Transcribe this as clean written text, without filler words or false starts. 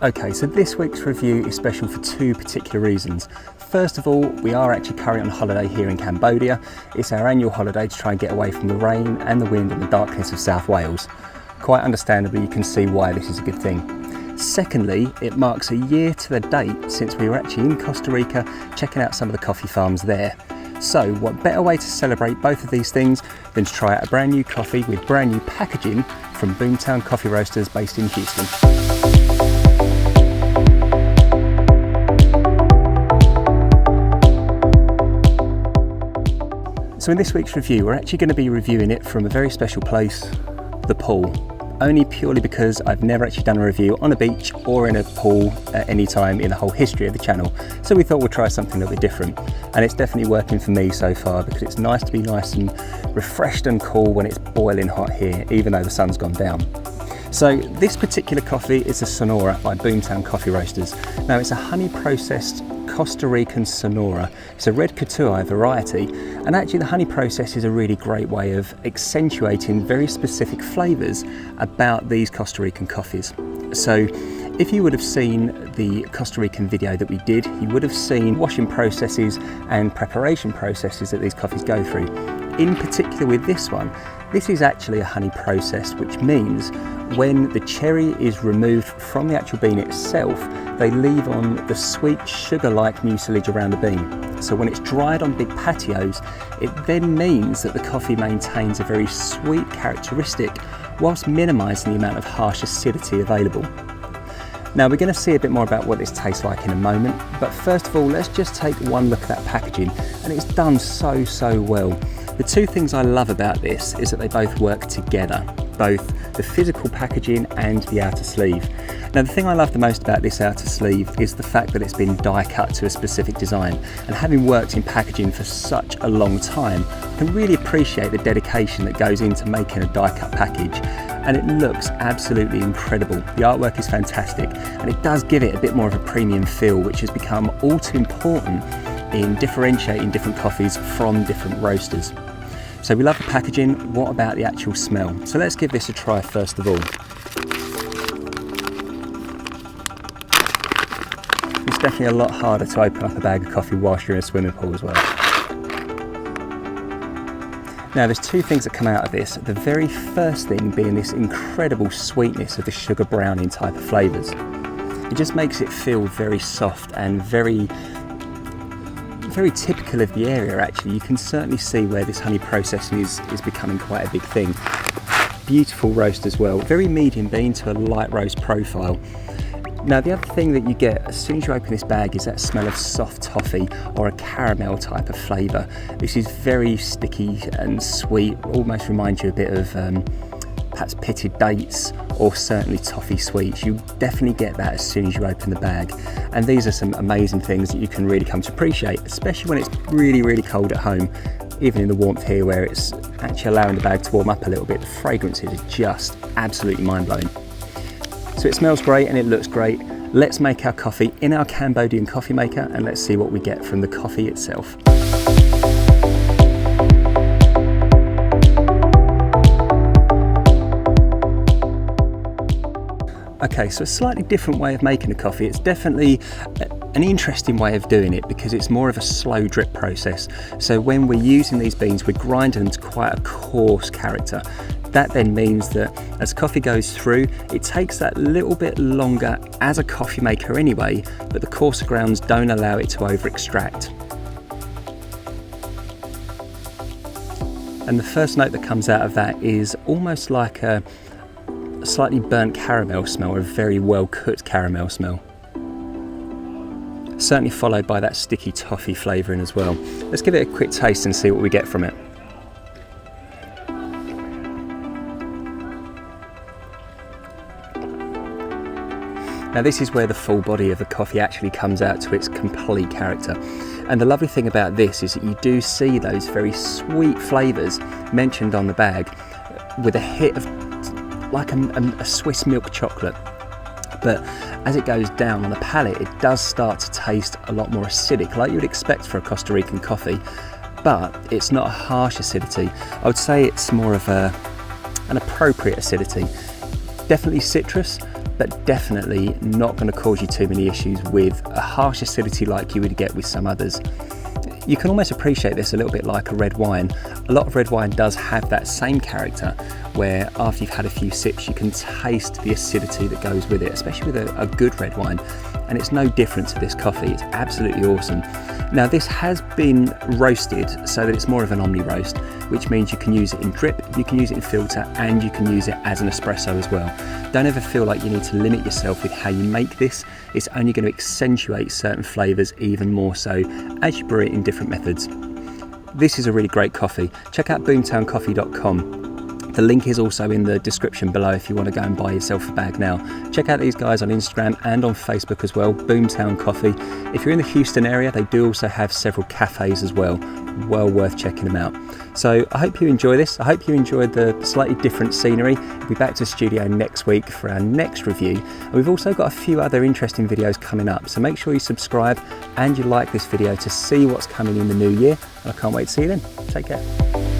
Okay, so this week's review is special for two particular reasons. First of all, we are actually currently on holiday here in Cambodia. It's our annual holiday to try and get away from the rain and the wind and the darkness of South Wales. Quite understandably, you can see why this is a good thing. Secondly, it marks a year to the date since we were actually in Costa Rica checking out some of the coffee farms there. So what better way to celebrate both of these things than to try out a brand new coffee with brand new packaging from Boomtown Coffee Roasters based in Houston. So in this week's review, we're actually going to be reviewing it from a very special place, the pool. Only purely because I've never actually done a review on a beach or in a pool at any time in the whole history of the channel. So we thought we'd try something a little bit different. And it's definitely working for me so far because it's nice to be nice and refreshed and cool when it's boiling hot here, even though the sun's gone down. So this particular coffee is a Sonora by Boomtown Coffee Roasters. Now it's a honey processed Costa Rican Sonora. It's a red Couture variety, and actually the honey process is a really great way of accentuating very specific flavours about these Costa Rican coffees. So if you would have seen the Costa Rican video that we did, you would have seen washing processes and preparation processes that these coffees go through. In particular with this one, this is actually a honey process, which means when the cherry is removed from the actual bean itself, they leave on the sweet sugar-like mucilage around the bean. So when it's dried on big patios, it then means that the coffee maintains a very sweet characteristic whilst minimising the amount of harsh acidity available. Now we're going to see a bit more about what this tastes like in a moment, but first of all let's just take one look at that packaging, and it's done so well. The two things I love about this is that they both work together, both the physical packaging and the outer sleeve. Now the thing I love the most about this outer sleeve is the fact that it's been die cut to a specific design, and having worked in packaging for such a long time, I can really appreciate the dedication that goes into making a die cut package, and it looks absolutely incredible. The artwork is fantastic, and it does give it a bit more of a premium feel, which has become all too important in differentiating different coffees from different roasters. So we love the packaging. What about the actual smell? So let's give this a try first of all. It's definitely a lot harder to open up a bag of coffee whilst you're in a swimming pool as well. Now there's two things that come out of this. The very first thing being this incredible sweetness of the sugar browning type of flavours. It just makes it feel very soft and very typical of the area actually. You can certainly see where this honey processing is becoming quite a big thing. Beautiful roast as well, very medium bean to a light roast profile. Now the other thing that you get as soon as you open this bag is that smell of soft toffee or a caramel type of flavour. This is very sticky and sweet, almost reminds you a bit of perhaps pitted dates or certainly toffee sweets. You definitely get that as soon as you open the bag, and these are some amazing things that you can really come to appreciate, especially when it's really cold at home. Even in the warmth here where it's actually allowing the bag to warm up a little bit, the fragrances are just absolutely mind-blowing. So it smells great and it looks great. Let's make our coffee in our Cambodian coffee maker, and let's see what we get from the coffee itself. Okay, so a slightly different way of making a coffee. It's definitely an interesting way of doing it because it's more of a slow drip process. So when we're using these beans, we're grinding them to quite a coarse character. That then means that as coffee goes through, it takes that little bit longer as a coffee maker anyway, but the coarser grounds don't allow it to over extract. And the first note that comes out of that is almost like a slightly burnt caramel smell, or a very well cooked caramel smell. Certainly followed by that sticky toffee flavouring as well. Let's give it a quick taste and see what we get from it. Now this is where the full body of the coffee actually comes out to its complete character. And the lovely thing about this is that you do see those very sweet flavours mentioned on the bag with a hit of like a Swiss milk chocolate. But as it goes down on the palate, it does start to taste a lot more acidic, like you would expect for a Costa Rican coffee, but it's not a harsh acidity. I would say it's more of an appropriate acidity. Definitely citrus, but definitely not going to cause you too many issues with a harsh acidity like you would get with some others. You can almost appreciate this a little bit like a red wine. A lot of red wine does have that same character, where after you've had a few sips you can taste the acidity that goes with it, especially with a good red wine. And it's no different to this coffee. It's absolutely awesome. Now this has been roasted so that it's more of an omni roast, which means you can use it in drip, you can use it in filter, and you can use it as an espresso as well. Don't ever feel like you need to limit yourself with how you make this. It's only going to accentuate certain flavours even more so as you brew it in different methods. This is a really great coffee. Check out boomtowncoffee.com. The link is also in the description below if you want to go and buy yourself a bag now. Check out these guys on Instagram and on Facebook as well, Boomtown Coffee. If you're in the Houston area, they do also have several cafes as well. Well worth checking them out. So I hope you enjoy this. I hope you enjoyed the slightly different scenery. We'll be back to the studio next week for our next review. And we've also got a few other interesting videos coming up. So make sure you subscribe and you like this video to see what's coming in the new year. And I can't wait to see you then. Take care.